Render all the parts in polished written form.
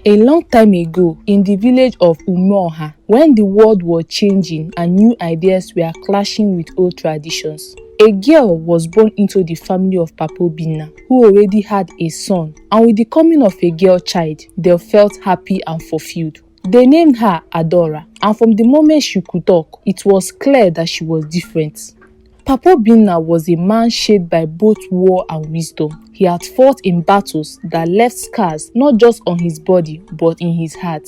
A long time ago, in the village of Umuoha, when the world was changing and new ideas were clashing with old traditions, a girl was born into the family of Papa Obinna, who already had a son, and with the coming of a girl child, they felt happy and fulfilled. They named her Adora, and from the moment she could talk, it was clear that she was different. Papa Obinna was a man shaped by both war and wisdom. He had fought in battles that left scars not just on his body but in his heart.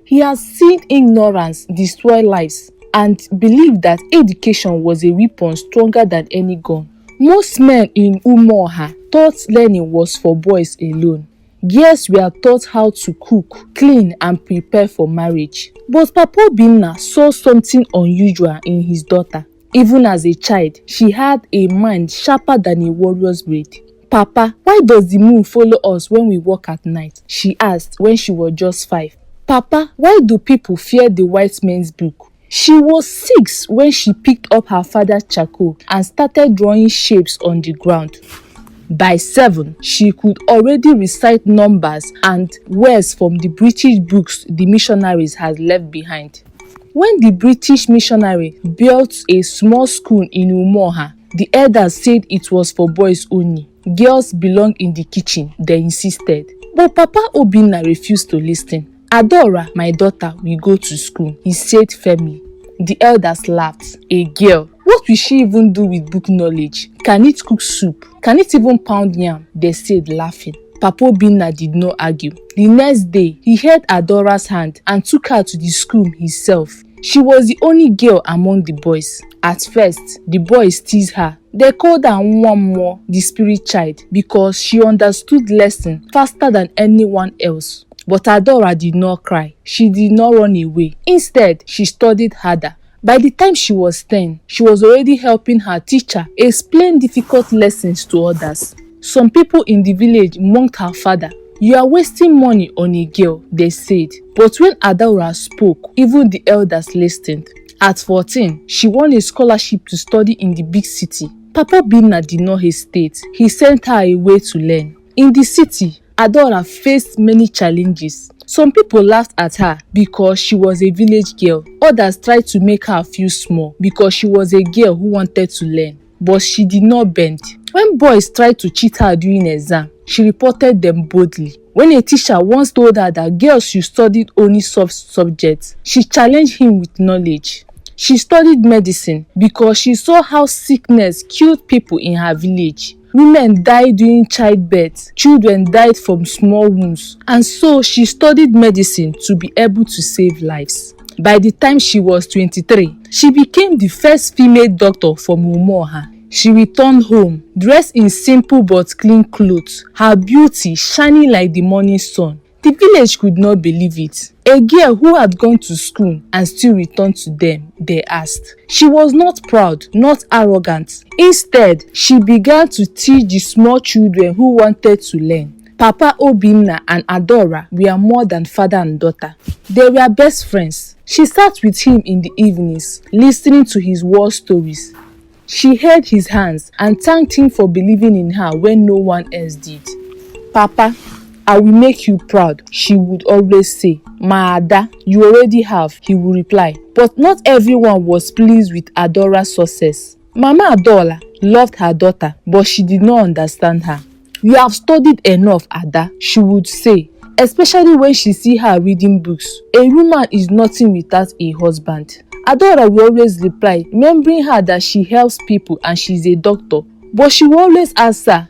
He has seen ignorance destroy lives and believed that education was a weapon stronger than any gun. Most men in Umuoha thought learning was for boys alone. Girls were taught how to cook, clean, and prepare for marriage. But Papa Obinna saw something unusual in his daughter. Even as a child, she had a mind sharper than a warrior's blade. "Papa, why does the moon follow us when we walk at night?" she asked when she was just 5. "Papa, why do people fear the white man's book?" She was 6 when she picked up her father's charcoal and started drawing shapes on the ground. By 7, she could already recite numbers and words from the British books the missionaries had left behind. When the British missionary built a small school in Umuoha, the elders said it was for boys only. Girls belong in the kitchen, they insisted. But Papa Obinna refused to listen. "Adora, my daughter, will go to school," he said firmly. The elders laughed. "A girl, what will she even do with book knowledge? Can it cook soup? Can it even pound yam?" they said, laughing. Papa Obinna did not argue. The next day, he held Adora's hand and took her to the school himself. She was the only girl among the boys. At first, the boys teased her. They called her Nwammo, the spirit child, because she understood lesson faster than anyone else. But Adora did not cry. She did not run away. Instead, she studied harder. By the time she was 10, she was already helping her teacher explain difficult lessons to others. Some people in the village mocked her father. "You are wasting money on a girl," they said. But when Adora spoke, even the elders listened. At 14, she won a scholarship to study in the big city. Papa Obinna did not hesitate. He sent her away to learn. In the city, Adora faced many challenges. Some people laughed at her because she was a village girl. Others tried to make her feel small because she was a girl who wanted to learn. But she did not bend. When boys tried to cheat her during exam, she reported them boldly. When a teacher once told her that girls should study only soft subjects, she challenged him with knowledge. She studied medicine because she saw how sickness killed people in her village. Women died during childbirth, children died from small wounds, and so she studied medicine to be able to save lives. By the time she was 23, she became the first female doctor from Umuoha. She returned home, dressed in simple but clean clothes, her beauty shining like the morning sun. The village could not believe it. A girl who had gone to school and still returned to them, they asked. She was not proud, not arrogant. Instead, she began to teach the small children who wanted to learn. Papa Obinna and Adora were more than father and daughter. They were best friends. She sat with him in the evenings, listening to his war stories. She held his hands and thanked him for believing in her when no one else did. "Papa, I will make you proud," she would always say. "Ma Ada, you already have," he would reply. But not everyone was pleased with Adora's success. Mama Adora loved her daughter, but she did not understand her. "You have studied enough, Ada," she would say, especially when she see her reading books. "A woman is nothing without a husband." Adora will always reply, remembering her that she helps people and she's a doctor. But she will always answer,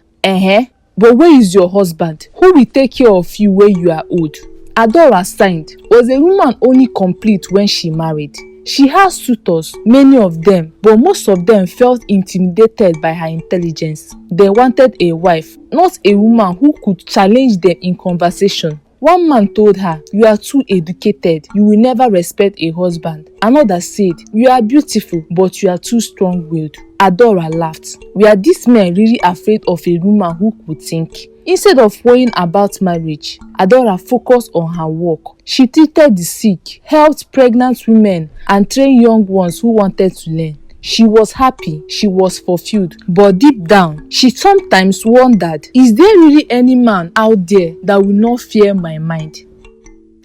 but where is your husband? Who will take care of you when you are old?" Adora signed. Was a woman only complete when she married? She has suitors, many of them, but most of them felt intimidated by her intelligence. They wanted a wife, not a woman who could challenge them in conversation. One man told her, "You are too educated, you will never respect a husband." Another said, "You are beautiful, but you are too strong-willed." Adora laughed. Were these men really afraid of a woman who could think? Instead of worrying about marriage, Adora focused on her work. She treated the sick, helped pregnant women, and trained young ones who wanted to learn. She was happy, she was fulfilled, but deep down, she sometimes wondered, is there really any man out there that will not fear my mind?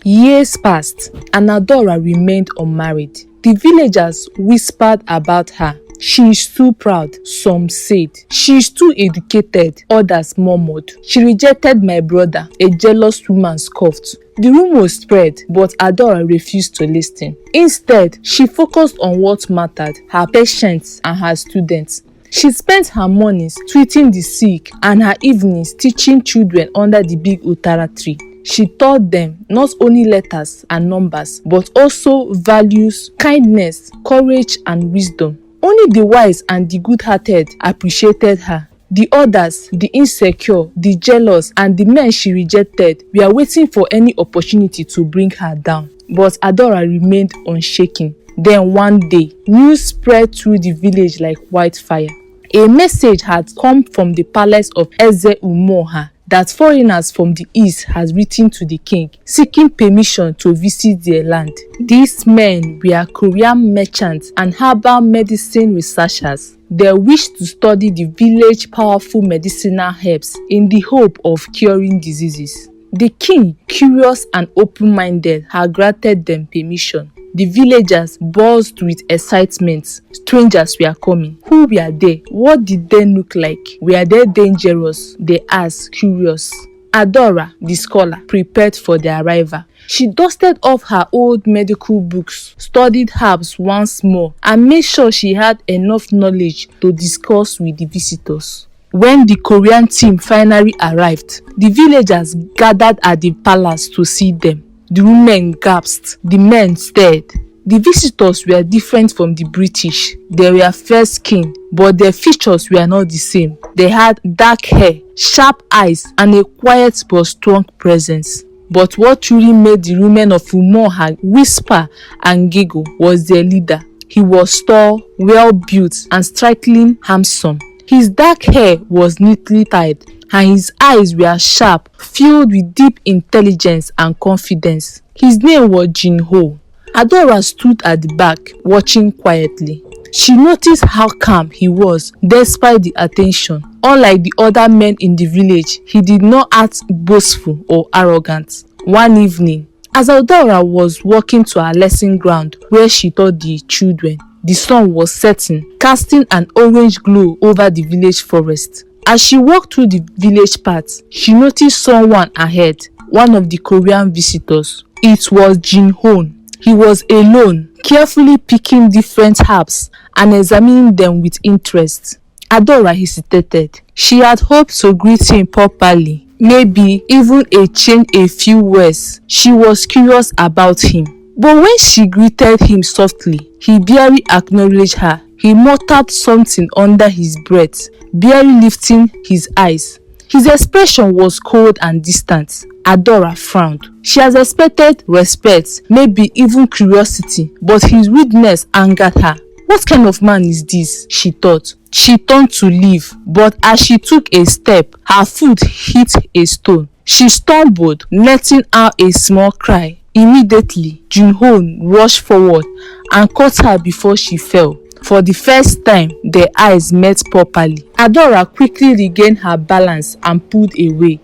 Years passed and Adora remained unmarried. The villagers whispered about her. She is too proud, some said. She is too educated, others murmured. She rejected my brother, a jealous woman scoffed. The rumor spread, but Adora refused to listen. Instead, she focused on what mattered, her patients and her students. She spent her mornings treating the sick and her evenings teaching children under the big Utara tree. She taught them not only letters and numbers, but also values, kindness, courage, and wisdom. Only the wise and the good-hearted appreciated her. The others, the insecure, the jealous, and the men she rejected were waiting for any opportunity to bring her down. But Adora remained unshaken. Then one day, news spread through the village like wildfire. A message had come from the palace of Eze Umoha that foreigners from the east had written to the king, seeking permission to visit their land. These men were Korean merchants and herbal medicine researchers. They wished to study the village powerful medicinal herbs in the hope of curing diseases. The king, curious and open-minded, had granted them permission. The villagers buzzed with excitement. Strangers were coming. Who were they? What did they look like? Were they dangerous? They asked, curious. Adora, the scholar, prepared for their arrival. She dusted off her old medical books, studied herbs once more, and made sure she had enough knowledge to discuss with the visitors. When the Korean team finally arrived, the villagers gathered at the palace to see them. The women gasped, the men stared. The visitors were different from the British. They were fair-skinned, but their features were not the same. They had dark hair, sharp eyes, and a quiet but strong presence. But what truly made the women of Umoha whisper and giggle was their leader. He was tall, well-built, and strikingly handsome. His dark hair was neatly tied, and his eyes were sharp, filled with deep intelligence and confidence. His name was Jin-hon. Adora stood at the back, watching quietly. She noticed how calm he was, despite the attention. Unlike the other men in the village, he did not act boastful or arrogant. One evening, as Adora was walking to her lesson ground where she taught the children, the sun was setting, casting an orange glow over the village forest. As she walked through the village path, she noticed someone ahead, one of the Korean visitors. It was Jin-hon. He was alone, carefully picking different herbs and examining them with interest. Adora hesitated. She had hoped to greet him properly, maybe even exchange a few words. She was curious about him. But when she greeted him softly, he barely acknowledged her. He muttered something under his breath, barely lifting his eyes. His expression was cold and distant. Adora frowned. She had expected respect, maybe even curiosity, but his rudeness angered her. What kind of man is this? She thought. She turned to leave, but as she took a step, her foot hit a stone. She stumbled, letting out a small cry. Immediately, Jin-hon rushed forward and caught her before she fell. For the first time, their eyes met properly. Adora quickly regained her balance and pulled away,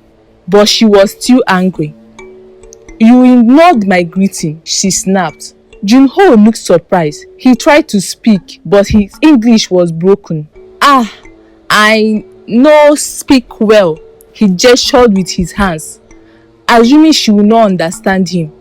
but she was still angry. "You ignored my greeting," she snapped. Jin-hon looked surprised. He tried to speak, but his English was broken. I no speak well," he gestured with his hands, assuming she would not understand him.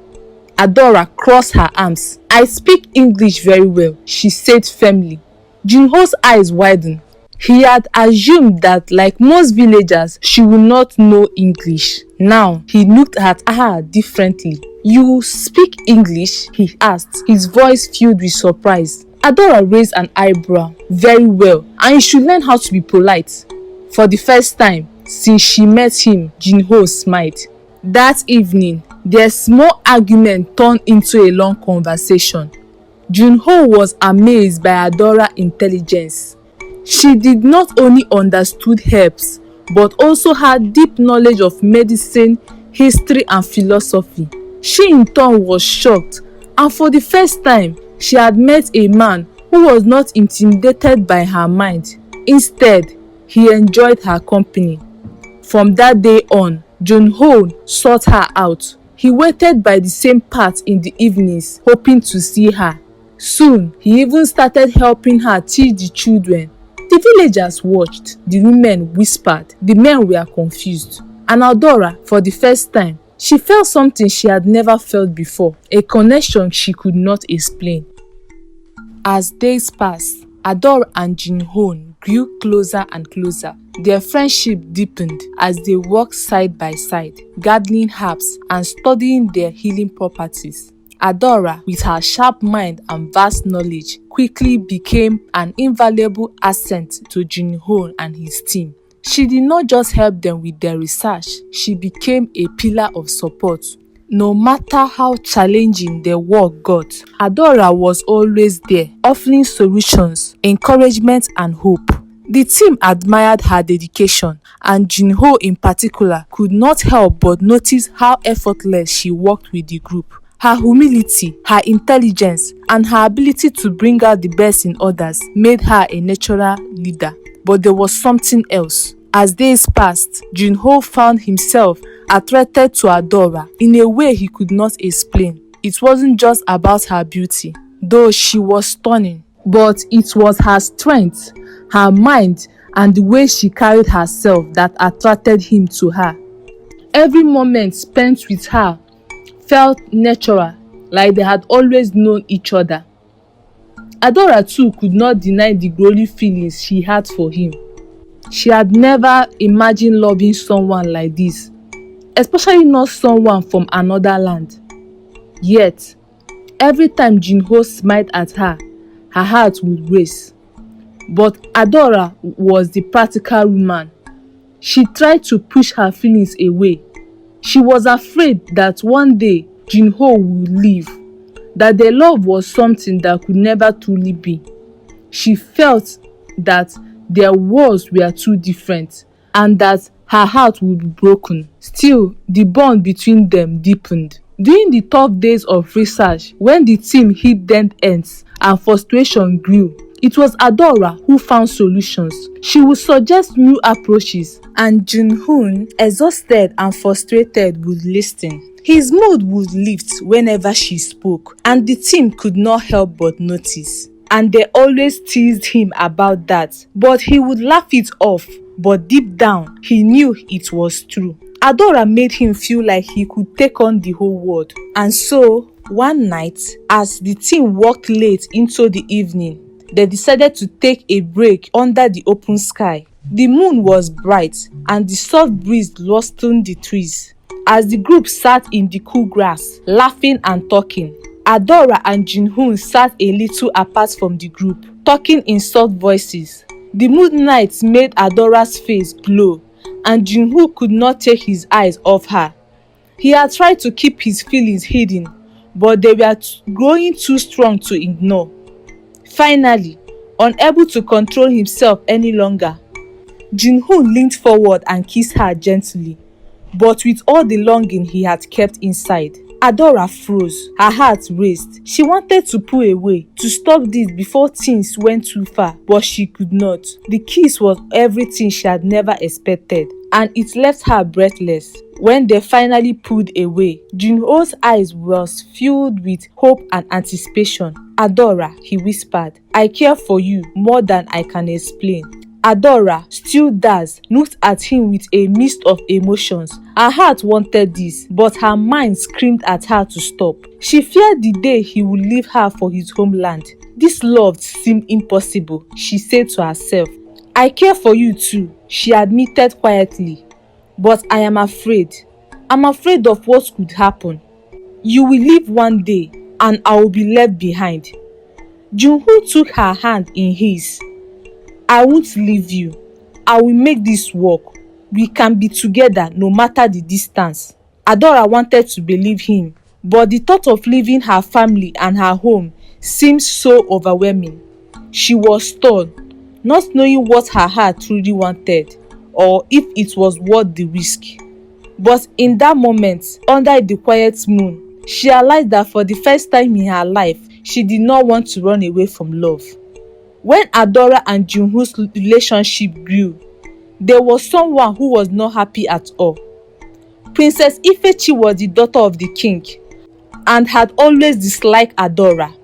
Adora crossed her arms. "I speak English very well," she said firmly. Jin-hon's eyes widened. He had assumed that, like most villagers, she would not know English. Now, he looked at her differently. "You speak English?" he asked, his voice filled with surprise. Adora raised an eyebrow. "Very well, and you should learn how to be polite." For the first time since she met him, Jin-hon smiled. That evening, their small argument turned into a long conversation. Jin-hon was amazed by Adora's intelligence. She did not only understood herbs, but also had deep knowledge of medicine, history, and philosophy. She in turn was shocked, and for the first time, she had met a man who was not intimidated by her mind. Instead, he enjoyed her company. From that day on, Jin-hon sought her out. He waited by the same path in the evenings, hoping to see her. Soon, he even started helping her teach the children. The villagers watched, the women whispered, the men were confused. And Adora, for the first time, she felt something she had never felt before, a connection she could not explain. As days passed, Adora and Jin-hon grew closer and closer. Their friendship deepened as they walked side by side, gathering herbs and studying their healing properties. Adora, with her sharp mind and vast knowledge, quickly became an invaluable asset to Jin-hon and his team. She did not just help them with their research, she became a pillar of support. No matter how challenging the work got, Adora was always there, offering solutions, encouragement, and hope. The team admired her dedication, and Jin-ho in particular could not help but notice how effortless she worked with the group. Her humility, her intelligence, and her ability to bring out the best in others made her a natural leader. But there was something else. As days passed, Jin-ho found himself attracted to Adora in a way he could not explain. It wasn't just about her beauty, though she was stunning, but it was her strength, her mind, and the way she carried herself that attracted him to her. Every moment spent with her felt natural, like they had always known each other. Adora too could not deny the growing feelings she had for him. She had never imagined loving someone like this, especially not someone from another land. Yet, every time Jin-ho smiled at her, her heart would race. But Adora was the practical woman. She tried to push her feelings away. She was afraid that one day Jin-ho would leave, that their love was something that could never truly be. She felt that their worlds were too different and that her heart would be broken. Still, the bond between them deepened. During the tough days of research, when the team hit dead ends and frustration grew, it was Adora who found solutions. She would suggest new approaches, and Jin-hon, exhausted and frustrated, would listen. His mood would lift whenever she spoke, and the team could not help but notice. And they always teased him about that, but he would laugh it off. But deep down, he knew it was true. Adora made him feel like he could take on the whole world. And so, one night, as the team walked late into the evening, they decided to take a break under the open sky. The moon was bright, and the soft breeze lustened the trees. As the group sat in the cool grass, laughing and talking, Adora and Jin-hon sat a little apart from the group, talking in soft voices. The moonlight made Adora's face glow, and Jin-hon could not take his eyes off her. He had tried to keep his feelings hidden, but they were growing too strong to ignore. Finally, unable to control himself any longer, Jin-hon leaned forward and kissed her gently, but with all the longing he had kept inside. Adora froze. Her heart raced. She wanted to pull away, to stop this before things went too far, but she could not. The kiss was everything she had never expected, and it left her breathless. When they finally pulled away, Jin-ho's eyes were filled with hope and anticipation. Adora, he whispered, I care for you more than I can explain. Adora, still dazed, looked at him with a mist of emotions. Her heart wanted this, but her mind screamed at her to stop. She feared the day he would leave her for his homeland. This love seemed impossible, she said to herself. I care for you too, she admitted quietly. But I am afraid. I'm afraid of what could happen. You will leave one day, and I will be left behind. Jin-ho took her hand in his. I won't leave you. I will make this work. We can be together no matter the distance. Adora wanted to believe him, but the thought of leaving her family and her home seemed so overwhelming. She was torn, not knowing what her heart truly wanted, or if it was worth the risk. But in that moment, under the quiet moon, she realized that for the first time in her life, she did not want to run away from love. When Adora and Jin-ho's relationship grew, there was someone who was not happy at all. Princess Ifechi was the daughter of the king and had always disliked Adora.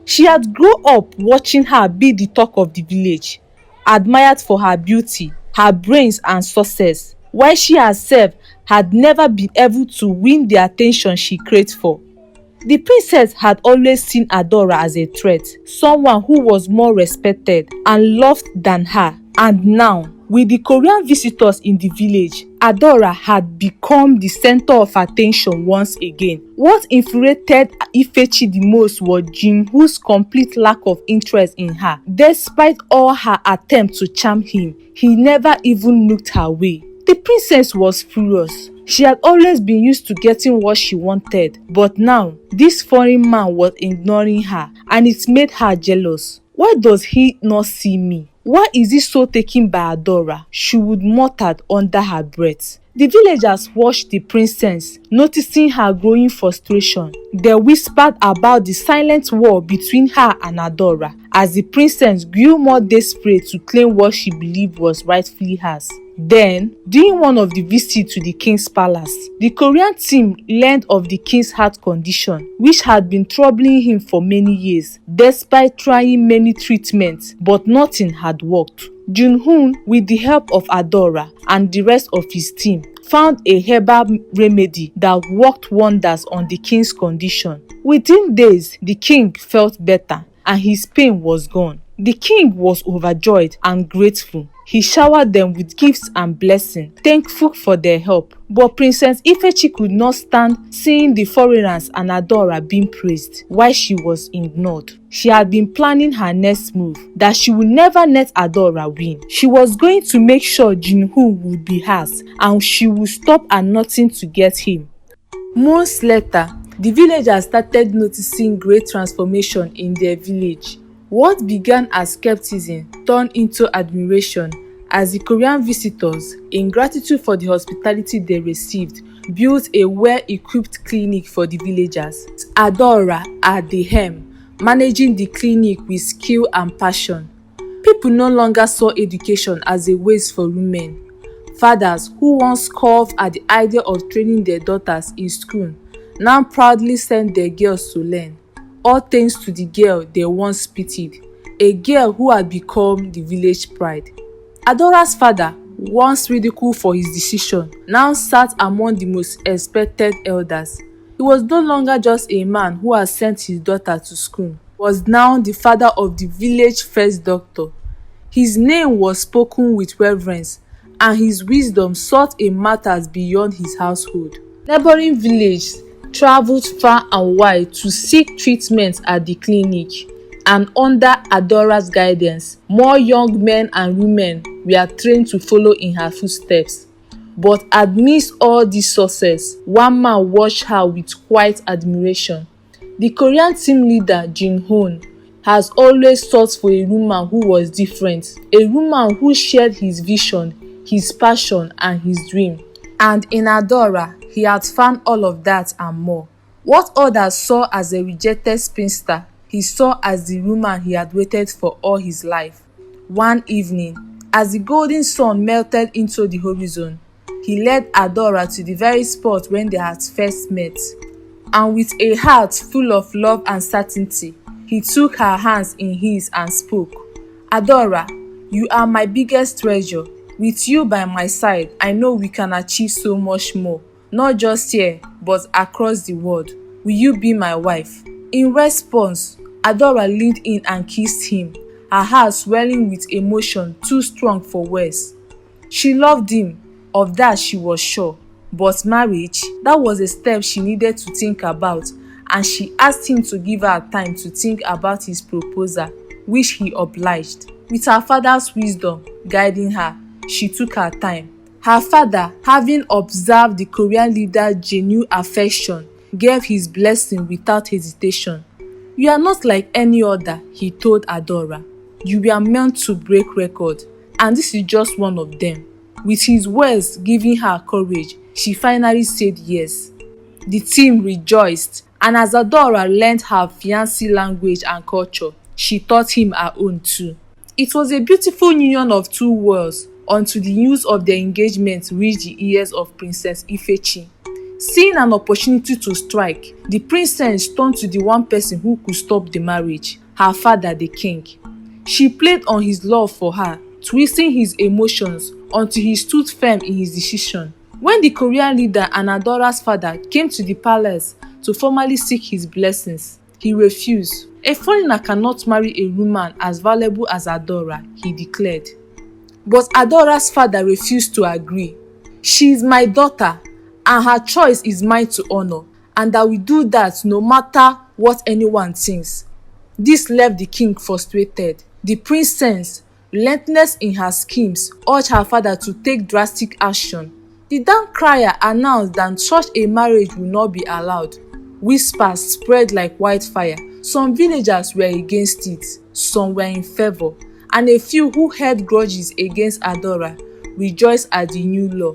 She had grown up watching her be the talk of the village, admired for her beauty, her brains and success, while she herself had never been able to win the attention she craved for. The princess had always seen Adora as a threat, someone who was more respected and loved than her. And now, with the Korean visitors in the village, Adora had become the center of attention once again. What infuriated Ifechi the most was Jin-hoon's complete lack of interest in her. Despite all her attempts to charm him, he never even looked her way. The princess was furious. She had always been used to getting what she wanted, but now, this foreign man was ignoring her, and it made her jealous. Why does he not see me? Why is he so taken by Adora? She would mutter under her breath. The villagers watched the princess, noticing her growing frustration. They whispered about the silent war between her and Adora, as the princess grew more desperate to claim what she believed was rightfully hers. Then, during one of the visits to the king's palace, the Korean team learned of the king's heart condition, which had been troubling him for many years. Despite trying many treatments, but nothing had worked. Jin-hon, with the help of Adora and the rest of his team, found a herbal remedy that worked wonders on the king's condition. Within days, the king felt better and his pain was gone. The king was overjoyed and grateful. He showered them with gifts and blessings, thankful for their help. But Princess Ifechi could not stand seeing the foreigners and Adora being praised while she was ignored. She had been planning her next move, that she would never let Adora win. She was going to make sure Jin-hon would be hers, and she would stop at nothing to get him. Months later, the villagers started noticing great transformation in their village. What began as skepticism turned into admiration as the Korean visitors, in gratitude for the hospitality they received, built a well-equipped clinic for the villagers. Adora at the helm, managing the clinic with skill and passion. People no longer saw education as a waste for women. Fathers who once scoffed at the idea of training their daughters in school now proudly sent their girls to learn. All thanks to the girl they once pitied, a girl who had become the village pride. Adora's father, once ridiculed for his decision, now sat among the most expected elders. He was no longer just a man who had sent his daughter to school, he was now the father of the village first doctor. His name was spoken with reverence, and his wisdom sought in matters beyond his household. Neighboring villages traveled far and wide to seek treatment at the clinic, and under Adora's guidance, more young men and women were trained to follow in her footsteps. But amidst all this success, one man watched her with quiet admiration. The Korean team leader, Jin-hon, has always sought for a woman who was different, a woman who shared his vision, his passion, and his dream. And in Adora, he had found all of that and more. What others saw as a rejected spinster, he saw as the woman he had waited for all his life. One evening, as the golden sun melted into the horizon, he led Adora to the very spot when they had first met. And with a heart full of love and certainty, he took her hands in his and spoke, "Adora, you are my biggest treasure. With you by my side, I know we can achieve so much more, not just here, but across the world. Will you be my wife?" In response, Adora leaned in and kissed him, her heart swelling with emotion too strong for words. She loved him, of that she was sure, but marriage, that was a step she needed to think about, and she asked him to give her time to think about his proposal, which he obliged. With her father's wisdom guiding her, she took her time. Her father, having observed the Korean leader's genuine affection, gave his blessing without hesitation. "You are not like any other," he told Adora. "You were meant to break records, and this is just one of them." With his words giving her courage, she finally said yes. The team rejoiced, and as Adora learned her fiancé language and culture, she taught him her own too. It was a beautiful union of two worlds, until the news of their engagement reached the ears of Princess Ifechi. Seeing an opportunity to strike, the princess turned to the one person who could stop the marriage, her father, the king. She played on his love for her, twisting his emotions until he stood firm in his decision. When the Korean leader and Adora's father came to the palace to formally seek his blessings, he refused. A foreigner cannot marry a woman as valuable as Adora, he declared. But Adora's father refused to agree. She is my daughter, and her choice is mine to honor, and I will do that no matter what anyone thinks. This left the king frustrated. The princess, relentless in her schemes, urged her father to take drastic action. The down crier announced that such a marriage will not be allowed. Whispers spread like wildfire. Some villagers were against it, some were in favor, and a few who held grudges against Adora rejoiced at the new law.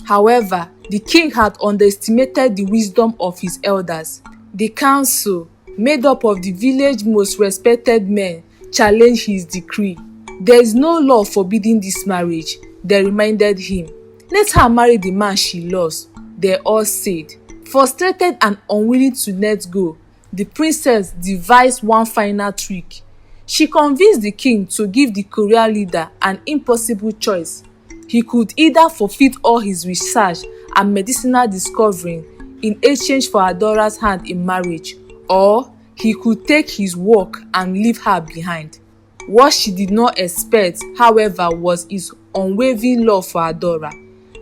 However, the king had underestimated the wisdom of his elders. The council, made up of the village's most respected men, challenged his decree. There is no law forbidding this marriage, they reminded him. Let her marry the man she loves, they all said. Frustrated and unwilling to let go, the princess devised one final trick. She convinced the king to give the Korean leader an impossible choice. He could either forfeit all his research and medicinal discovery in exchange for Adora's hand in marriage, or he could take his work and leave her behind. What she did not expect, however, was his unwavering love for Adora.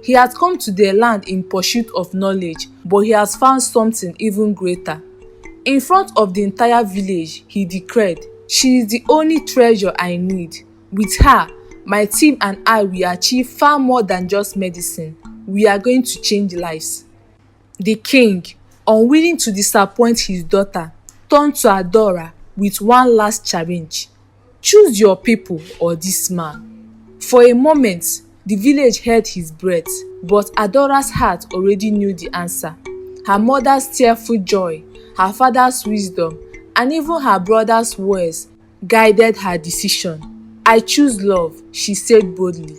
He had come to their land in pursuit of knowledge, but he has found something even greater. In front of the entire village, he declared, "She is the only treasure I need. With her, my team and I will achieve far more than just medicine. We are going to change lives." The king, unwilling to disappoint his daughter, turned to Adora with one last challenge. "Choose your people or this man." For a moment, the village held his breath, but Adora's heart already knew the answer. Her mother's tearful joy, her father's wisdom, and even her brother's words guided her decision. "I choose love," she said boldly.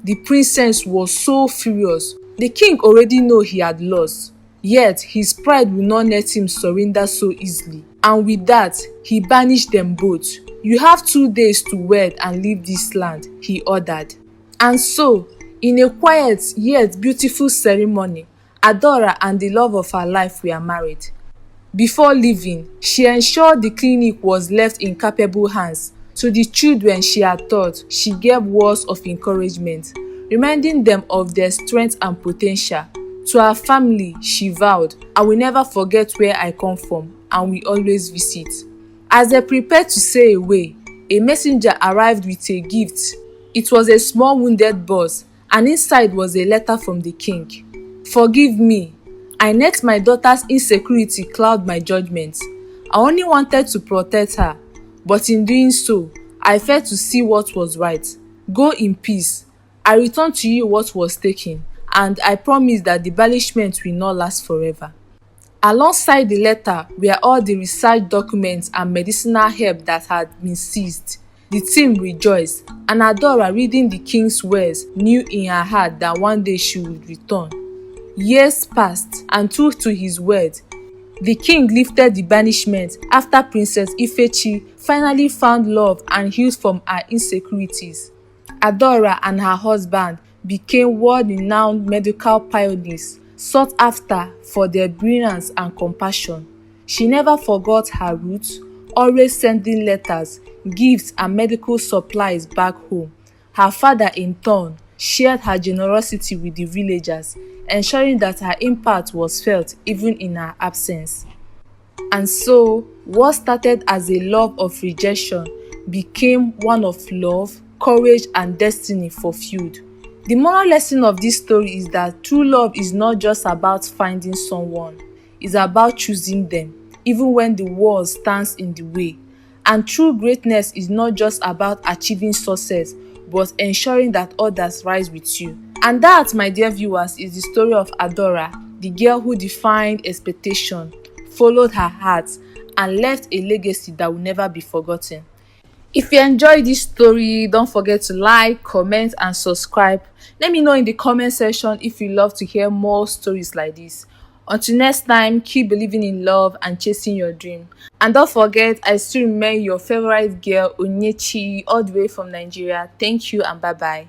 The princess was so furious. The king already knew he had lost, yet his pride would not let him surrender so easily. And with that, he banished them both. "You have 2 days to wed and leave this land," he ordered. And so, in a quiet yet beautiful ceremony, Adora and the love of her life were married. Before leaving, she ensured the clinic was left in capable hands. To the children she had taught, she gave words of encouragement, reminding them of their strength and potential. To her family, she vowed, "I will never forget where I come from and will always visit." As they prepared to sail away, a messenger arrived with a gift. It was a small wounded bird, and inside was a letter from the king. "Forgive me. I let my daughter's insecurity cloud my judgment. I only wanted to protect her, but in doing so, I failed to see what was right. Go in peace. I return to you what was taken, and I promise that the banishment will not last forever." Alongside the letter were all the research documents and medicinal help that had been seized. The team rejoiced, and Adora, reading the king's words, knew in her heart that one day she would return. Years passed, and true to his word, the king lifted the banishment after Princess Ifechi finally found love and healed from her insecurities. Adora and her husband became world-renowned medical pioneers, sought after for their brilliance and compassion. She never forgot her roots, always sending letters, gifts, and medical supplies back home. Her father, in turn, shared her generosity with the villagers, ensuring that her impact was felt even in her absence. And so, what started as a love of rejection became one of love, courage, and destiny fulfilled. The moral lesson of this story is that true love is not just about finding someone, it's about choosing them, even when the world stands in the way. And true greatness is not just about achieving success, but ensuring that others rise with you. And that, my dear viewers, is the story of Adora, the girl who defied expectation, followed her heart, and left a legacy that will never be forgotten. If you enjoyed this story, don't forget to like, comment, and subscribe. Let me know in the comment section if you love to hear more stories like this. Until next time, keep believing in love and chasing your dream. And don't forget, I still remain your favorite girl, Onyechi, all the way from Nigeria. Thank you and bye-bye.